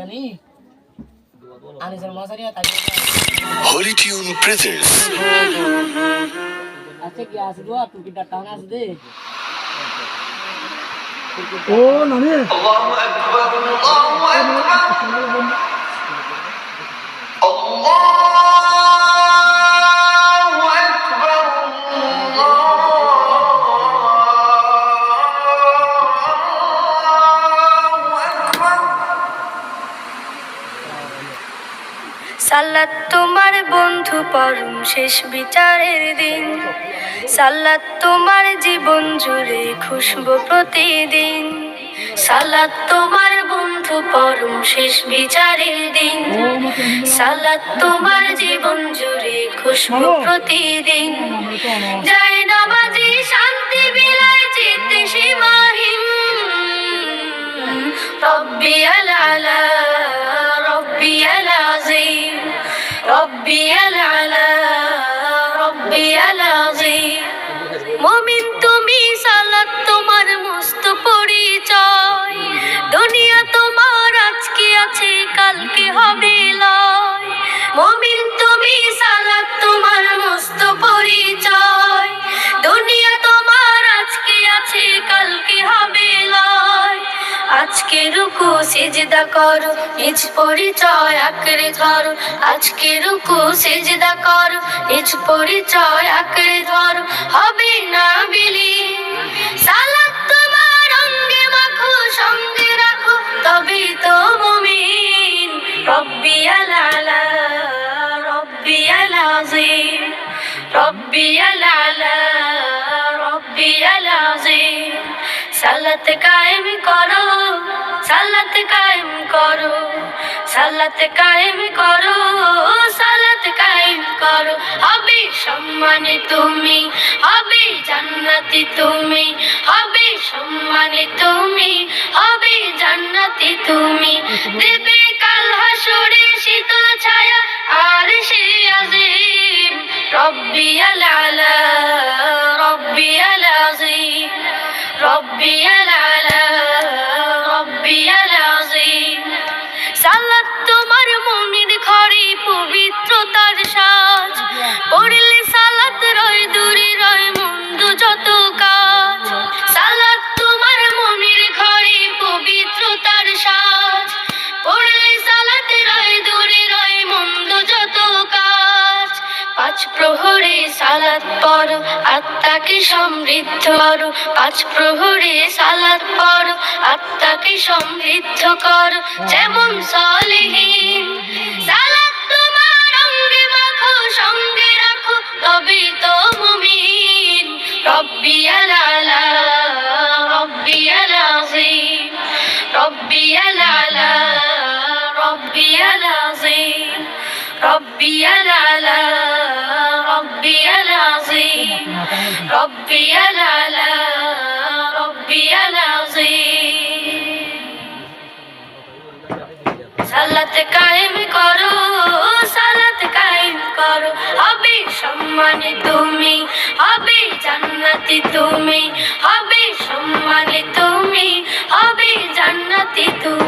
জানি আনিসের মশারি থাকে Holy Tune presents আচ্ছা কি আসি দোয়া তুই কি ডাটা না আসি দে ও নানি Allahu Akbar Allahu Akbar সালাত তোমার বন্ধু পরম শেষ বিচারের দিন, সালাত তোমার জীবন জুড়ে খুশবু প্রতিদিন। সালাত তোমার বন্ধু পরম শেষ বিচারের দিন, সালাত তোমার জীবন জুড়ে খুশবু প্রতিদিন। যায় নামাজি শান্তি বিলায় চিত্তে সীমাহীন, রব্বিয়াল আলা রব্বিয়াল আযীম রব্বিয়াল আলা রব্বিয়াল আযীম। মুমিন তুমি সালাত তোমার মস্ত পরিচয়, দুনিয়া তোমার আজকে আছে কালকে হবে লয়। মুমিন তুমি সালাত তোমার মস্ত পরিচয়, দুনিয়া তোমার আজকে আছে কালকে হবে লয়। আজকে রুকু সিজদা করো নিজ পরিচয় আঁকড়ে ধরো, আজকে রুকু সিজদা করো নিজ পরিচয় আঁকড়ে ধরো, হবে না বিলীন। সালাত তোমার অঙ্গে মাখো সঙ্গে রাখো তবেই তো মুমিন। রব্বিয়াল আলা রব্বিয়াল আযীম রব্বিয়াল আলা রব্বিয়াল আযীম। সালাত কায়েম করো সালাত কায়েম করো সালাত কায়েম করো সালাত কায়েম করো, হবে সম্মানে তুমি হবে জান্নাতি তুমি, হবে সম্মানে তুমি হবে জান্নাতি তুমি। দেবে কাল হাসরে শীতল ছায়া আর সে আযীম। রব্বিয়াল আলা রব্বিয়াল আযীম রব্বিয়াল আলা রব্বিয়াল আযীম। সালাত তোমার মনের ঘরে পবিত্রতার সাজ, পড়লে সালাত রয় দূরে রয় মন্দ যত কাজ। সালাত তোমার মনের ঘরে পবিত্রতার সাজ, পড়লে সালাত রয় দূরে রয় মন্দ যত কাজ। পাঁচ প্রহরে সালাত পড়ো আত্মাকে সমৃদ্ধ করো, পাঁচ প্রহরে সালাত পড়ো আত্মাকে সমৃদ্ধ করো যেমন সালেহীন। সালাত তোমার অঙ্গে মাখো সঙ্গে রাখো তবেই তো মুমিন। রব্বিয়াল আলা রব্বিয়াল আযীম রব্বিয়াল আলা রব্বিয়াল আযীম রব্বিয়াল আলা রব্বিয়াল আযীম রব্বিয়াল আলা রব্বিয়াল আযীম। সালাত কায়েম করো সালাত কায়েম করো, হবে সম্মানে তুমি হবে জান্নাতি তুমি, হবে সম্মানে তুমি হবে জান্নাতি তুমি।